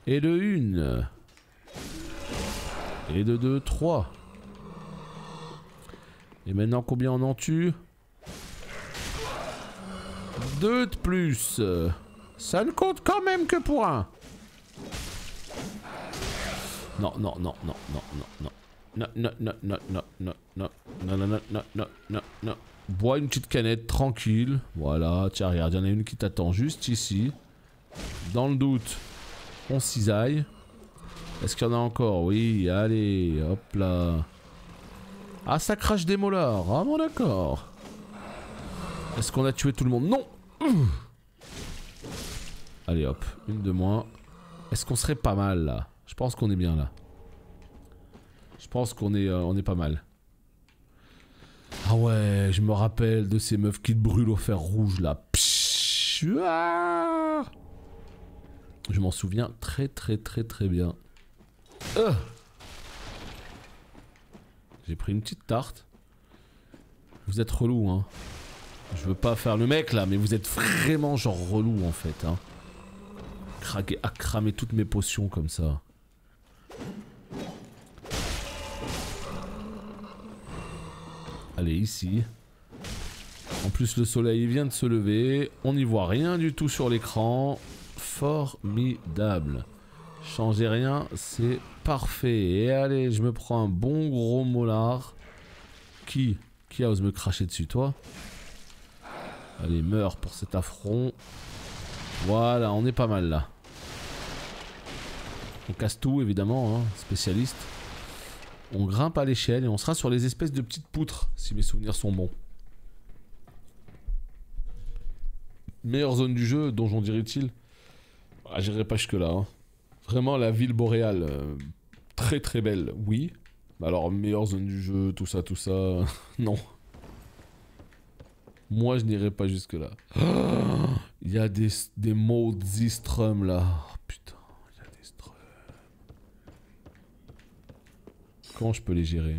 Et de 1. Et de 2, 3. Et maintenant combien on en tue? 2 de plus. Ça ne compte quand même que pour 1. Non. Bois une petite canette tranquille. Voilà, tiens regarde, il y en a une qui t'attend juste ici. Dans le doute, on cisaille. Est-ce qu'il y en a encore? Oui, allez, hop là. Ah, ça crache des molars. Ah bon d'accord. Est-ce qu'on a tué tout le monde? Non. Allez hop, une de moins. Est-ce qu'on serait pas mal là? Je pense qu'on est bien là. Je pense qu'on est, on est pas mal. Ah ouais, je me rappelle de ces meufs qui te brûlent au fer rouge là. Psh, ah, je m'en souviens très bien. J'ai pris une petite tarte. Vous êtes relou hein. Je veux pas faire le mec là, mais vous êtes vraiment genre relou en fait hein. À cramer toutes mes potions comme ça. Allez, ici. En plus, le soleil vient de se lever. On n'y voit rien du tout sur l'écran. Formidable. Changez rien, c'est parfait. Et allez, je me prends un bon gros molar. Qui ose me cracher dessus, toi? Allez, meurs pour cet affront. Voilà, on est pas mal là. On casse tout, évidemment, hein, spécialiste. On grimpe à l'échelle et on sera sur les espèces de petites poutres, si mes souvenirs sont bons. Meilleure zone du jeu, donjon dirait-il. Ah, j'irai pas jusque là. Hein. Vraiment la ville boréale, très très belle, oui. Alors meilleure zone du jeu, tout ça, non. Moi je n'irai pas jusque là. Il y a des maudits strums là. Oh, putain, il y a des strums. Comment je peux les gérer?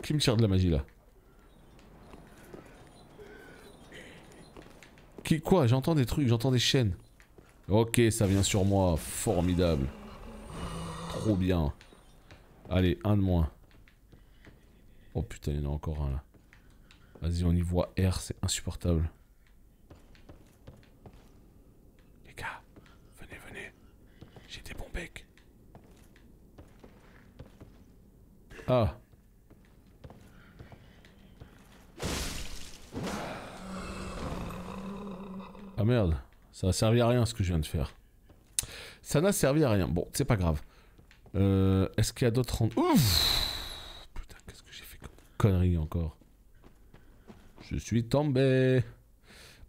Qui me tire de la magie là? Quoi? J'entends des trucs, j'entends des chaînes. Ok, ça vient sur moi. Formidable. Trop bien. Allez, un de moins. Oh putain, il y en a encore un là. Vas-y, on y voit R, c'est insupportable. Les gars, venez. J'ai des bons becs. Ah. Ah merde, ça a servi à rien ce que je viens de faire. Ça n'a servi à rien. Bon, c'est pas grave. Est-ce qu'il y a d'autres... Ouf. Putain, qu'est-ce que j'ai fait comme connerie encore. Je suis tombé.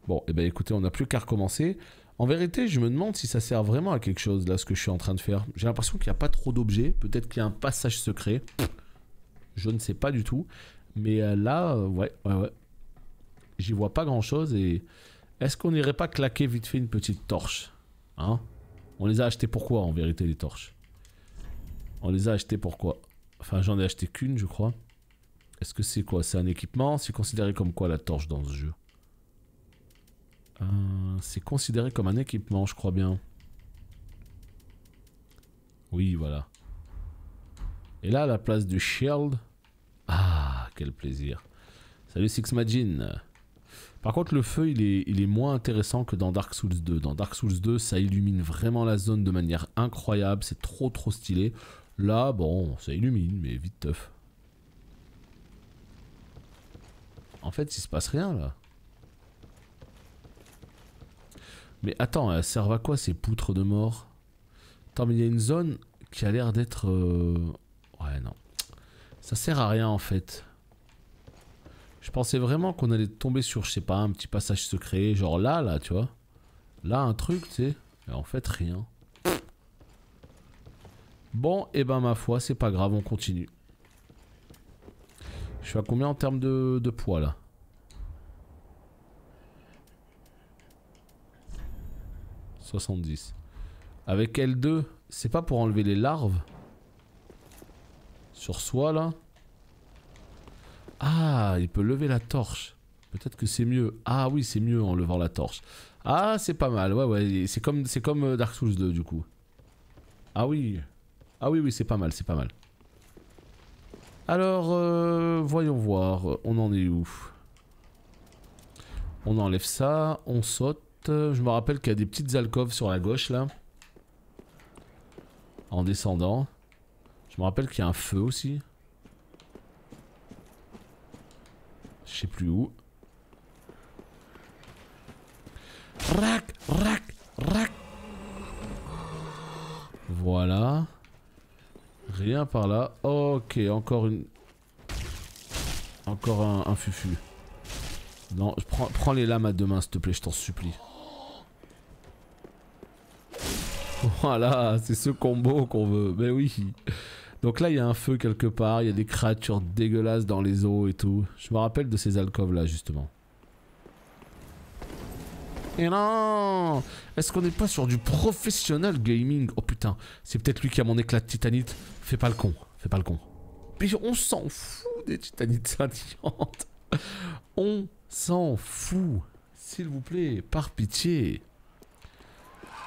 Bon, et ben écoutez, on n'a plus qu'à recommencer. En vérité, je me demande si ça sert vraiment à quelque chose, là, ce que je suis en train de faire. J'ai l'impression qu'il n'y a pas trop d'objets. Peut-être qu'il y a un passage secret. Je ne sais pas du tout. Mais là, ouais. J'y vois pas grand-chose et... Est-ce qu'on n'irait pas claquer vite fait une petite torche? Hein? On les a achetés pourquoi en vérité les torches? On les a achetés pourquoi? Enfin j'en ai acheté qu'une je crois. Est-ce que c'est quoi? C'est un équipement? C'est considéré comme quoi la torche dans ce jeu? C'est considéré comme un équipement je crois bien. Oui voilà. Et là à la place du shield. Ah quel plaisir. Salut Sixmagine. Par contre le feu il est moins intéressant que dans Dark Souls 2. Dans Dark Souls 2 ça illumine vraiment la zone de manière incroyable. C'est trop stylé. Là bon ça illumine mais vite teuf. En fait il se passe rien là. Mais attends elles servent à quoi ces poutres de mort? Attends mais il y a une zone qui a l'air d'être... Ouais non. Ça sert à rien en fait. Je pensais vraiment qu'on allait tomber sur, je sais pas, un petit passage secret, genre là, tu vois. Là, un truc, tu sais. Et en fait, rien. Bon, et ben ma foi, c'est pas grave, on continue. Je suis à combien en termes de poids, là? « 70. Avec L2, c'est pas pour enlever les larves? Sur soi, là? Ah, il peut lever la torche. Peut-être que c'est mieux. Ah oui, c'est mieux en levant la torche. Ah, c'est pas mal. Ouais. C'est comme Dark Souls 2 du coup. Ah oui. Ah oui, c'est pas mal, c'est pas mal. Alors, voyons voir. On en est où? On enlève ça. On saute. Je me rappelle qu'il y a des petites alcôves sur la gauche là. En descendant. Je me rappelle qu'il y a un feu aussi. Je sais plus où. Rac. Voilà. Rien par là. Ok, encore une... Encore un fufu. Non, prends les lames à deux mains s'il te plaît, je t'en supplie. Voilà, c'est ce combo qu'on veut. Mais oui. Donc là, il y a un feu quelque part, il y a des créatures dégueulasses dans les eaux et tout. Je me rappelle de ces alcôves là, justement. Et non! Est-ce qu'on n'est pas sur du professionnel gaming? Oh putain, c'est peut-être lui qui a mon éclat de titanite. Fais pas le con. Mais on s'en fout des titanites scintillantes. On s'en fout. S'il vous plaît, par pitié.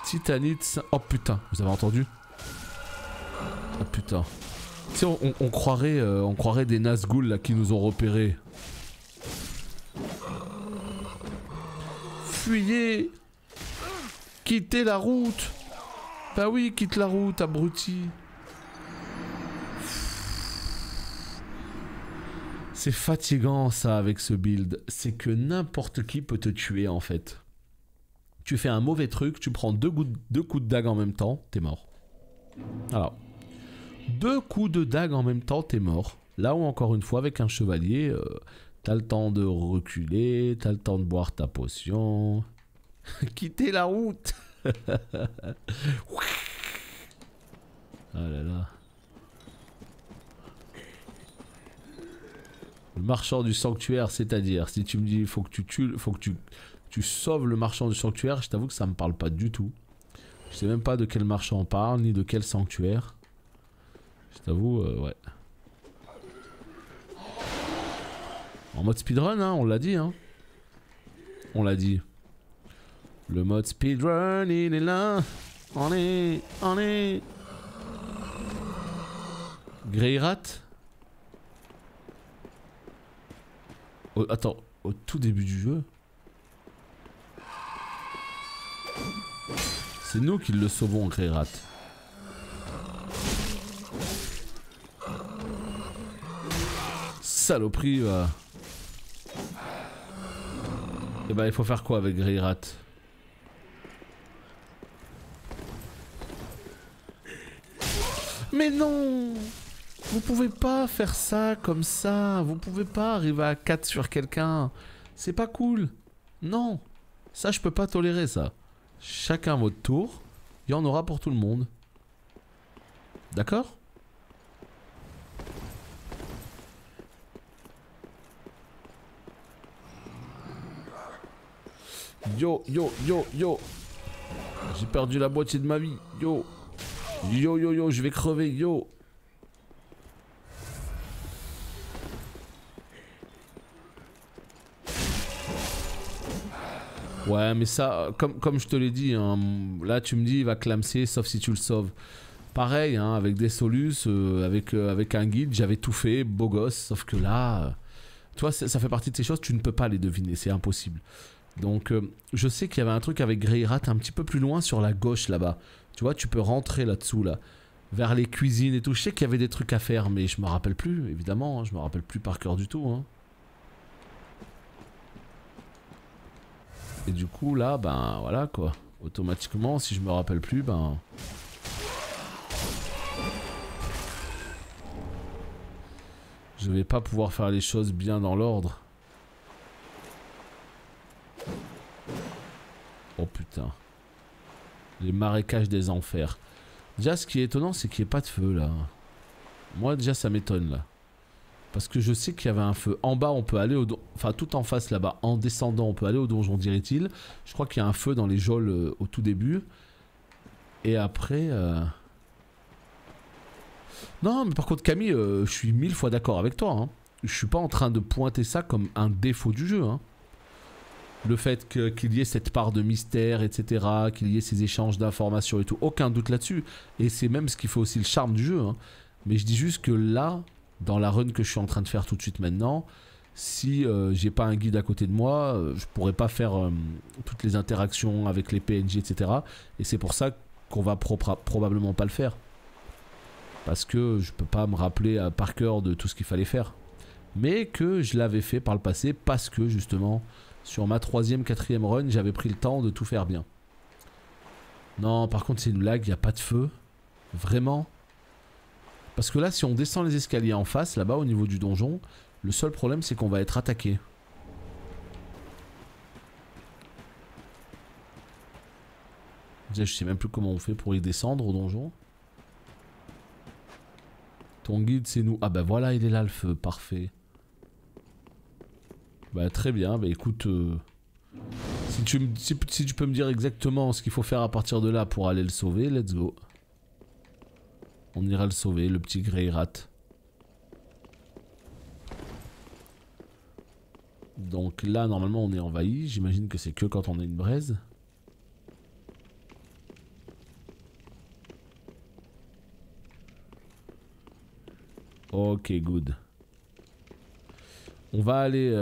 Titanite... Oh putain, vous avez entendu? Oh putain. Tu sais, on croirait des Nazgûl là qui nous ont repérés. Fuyez! Quittez la route! Bah oui, quitte la route, abruti. C'est fatigant ça avec ce build. C'est que n'importe qui peut te tuer en fait. Tu fais un mauvais truc, tu prends deux coups de dague en même temps, t'es mort. Alors, 2 coups de dague en même temps, t'es mort. Là où encore une fois avec un chevalier, t'as le temps de reculer, t'as le temps de boire ta potion. Quitter la route. Ah là là. Le marchand du sanctuaire, c'est-à-dire, si tu me dis faut que tu tues, faut que tu sauves le marchand du sanctuaire, je t'avoue que ça me parle pas du tout. Je sais même pas de quel marchand on parle, ni de quel sanctuaire. Je t'avoue, ouais. En mode speedrun, hein, on l'a dit, hein. On l'a dit. Le mode speedrun, il est là. On est. Greyrat. Attends, au tout début du jeu. C'est nous qui le sauvons, Greyrat. Saloperie, va. Et bah, il faut faire quoi avec Greyrat? Mais non! Vous pouvez pas faire ça comme ça. Vous pouvez pas arriver à 4 sur quelqu'un. C'est pas cool. Non. Ça, je peux pas tolérer ça. Chacun votre tour. Il y en aura pour tout le monde. D'accord? Yo, yo, yo, yo. J'ai perdu la moitié de ma vie. Yo. Yo, yo, yo, je vais crever. Yo. Ouais, mais ça, comme je te l'ai dit, hein, là tu me dis il va clamser sauf si tu le sauves. Pareil, hein, avec des solus, avec un guide, j'avais tout fait, beau gosse, sauf que là, tu vois, ça fait partie de ces choses, tu ne peux pas les deviner, c'est impossible. Donc, je sais qu'il y avait un truc avec Greyrat un petit peu plus loin sur la gauche là-bas. Tu vois, tu peux rentrer là-dessous, là, vers les cuisines et tout. Je sais qu'il y avait des trucs à faire, mais je me rappelle plus, évidemment, hein, je me rappelle plus par cœur du tout, hein. Et du coup là, ben voilà quoi. Automatiquement, si je me rappelle plus, ben... je vais pas pouvoir faire les choses bien dans l'ordre. Oh putain. Les marécages des enfers. Déjà, ce qui est étonnant, c'est qu'il n'y ait pas de feu là. Moi déjà, ça m'étonne là. Parce que je sais qu'il y avait un feu. En bas, on peut aller au donjon. Enfin, tout en face là-bas. En descendant, on peut aller au donjon, dirait-il. Je crois qu'il y a un feu dans les geôles au tout début. Et après... Non, mais par contre, Camille, je suis 1000 fois d'accord avec toi. Hein. Je suis pas en train de pointer ça comme un défaut du jeu. Hein. Le fait qu'il y ait cette part de mystère, etc. Qu'il y ait ces échanges d'informations et tout. Aucun doute là-dessus. Et c'est même ce qui fait aussi le charme du jeu. Hein. Mais je dis juste que là... dans la run que je suis en train de faire tout de suite maintenant, si j'ai pas un guide à côté de moi, je pourrais pas faire toutes les interactions avec les PNJ, etc. Et c'est pour ça qu'on va probablement pas le faire. Parce que je peux pas me rappeler par cœur de tout ce qu'il fallait faire. Mais que je l'avais fait par le passé parce que justement, sur ma 3e, 4e run, j'avais pris le temps de tout faire bien. Non, par contre c'est une blague, il n'y a pas de feu. Vraiment ? Parce que là, si on descend les escaliers en face, là-bas, au niveau du donjon, le seul problème, c'est qu'on va être attaqué. Déjà, je sais même plus comment on fait pour y descendre au donjon. Ton guide, c'est nous. Ah bah voilà, il est là, le feu. Parfait. Bah très bien. Bah écoute... si tu peux me dire exactement ce qu'il faut faire à partir de là pour aller le sauver, let's go. On ira le sauver, le petit Greyrat. Donc là, normalement, on est envahi. J'imagine que c'est que quand on a une braise. Ok, good. On va aller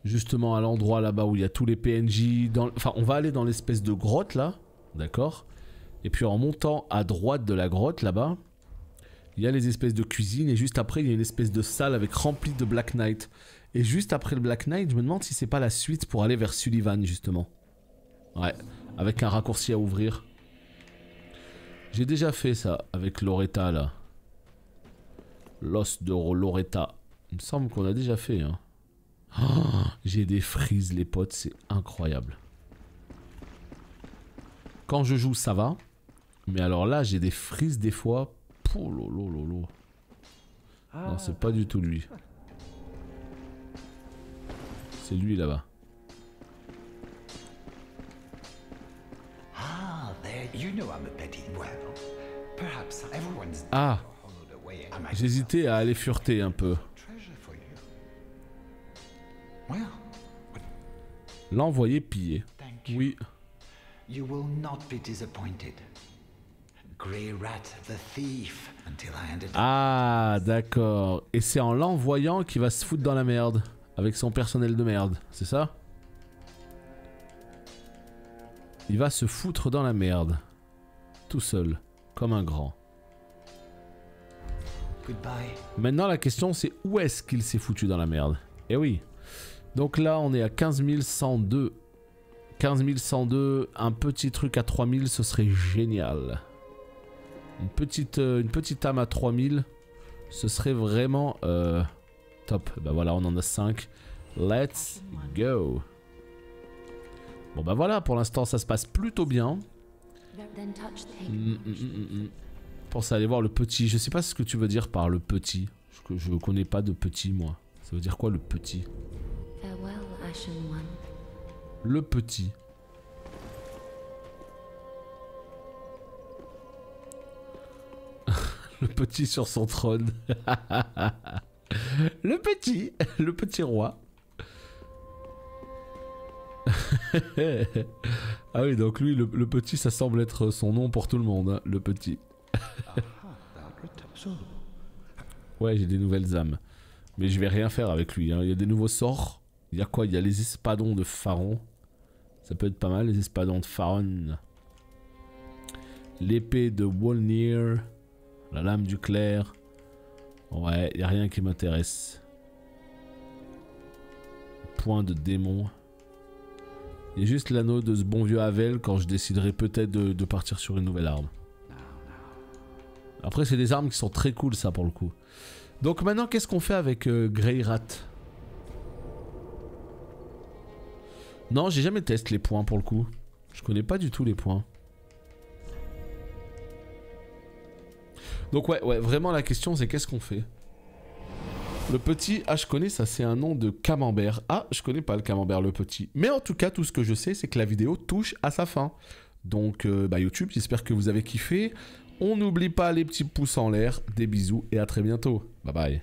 justement à l'endroit là-bas où il y a tous les PNJ. Enfin, on va aller dans l'espèce de grotte là. D'accord. Et puis en montant à droite de la grotte là-bas, il y a les espèces de cuisines. Et juste après, il y a une espèce de salle avec remplie de Black Knight. Et juste après le Black Knight, je me demande si c'est pas la suite pour aller vers Sullivan justement. Ouais, avec un raccourci à ouvrir. J'ai déjà fait ça avec Loretta là. L'os de Loretta. Il me semble qu'on a déjà fait. Hein. Oh, j'ai des frises les potes, c'est incroyable. Quand je joue ça va. Mais alors là j'ai des frises des fois. Oh lolo. Non c'est pas du tout lui. C'est lui là-bas. Ah, j'hésitais à aller fureter un peu. L'envoyer piller. Oui. Ah, d'accord. Et c'est en l'envoyant qu'il va se foutre dans la merde. Avec son personnel de merde, c'est ça? Il va se foutre dans la merde. Tout seul. Comme un grand. Maintenant la question c'est où est-ce qu'il s'est foutu dans la merde? Eh oui. Donc là on est à 15 102. 15 102, un petit truc à 3000 ce serait génial. Une petite âme à 3000 ce serait vraiment top. Bah voilà on en a 5. Let's go. Bon bah voilà pour l'instant ça se passe plutôt bien. Pense à aller voir le petit. Je sais pas ce que tu veux dire par le petit. Je connais pas de petit moi. Ça veut dire quoi le petit? Le petit. Le petit sur son trône. Le petit roi. Ah oui, donc lui, le petit, ça semble être son nom pour tout le monde, hein, le petit. Ouais, j'ai des nouvelles âmes. Mais je vais rien faire avec lui, hein. Il y a des nouveaux sorts. Il y a quoi? Il y a les espadons de Pharaon. Ça peut être pas mal, les espadons de Pharaon. L'épée de Wolnir. La lame du clair. Ouais, il n'y a rien qui m'intéresse. Point de démon. Il y a juste l'anneau de ce bon vieux Havel quand je déciderai peut-être de partir sur une nouvelle arme. Après c'est des armes qui sont très cool ça pour le coup. Donc maintenant qu'est-ce qu'on fait avec Greyrat? Non j'ai jamais testé les points pour le coup. Je connais pas du tout les points. Donc ouais vraiment la question c'est qu'est-ce qu'on fait? Le petit, ah je connais ça, c'est un nom de camembert. Ah, je connais pas le camembert le petit. Mais en tout cas, tout ce que je sais, c'est que la vidéo touche à sa fin. Donc, bah YouTube, j'espère que vous avez kiffé. On n'oublie pas les petits pouces en l'air. Des bisous et à très bientôt. Bye bye.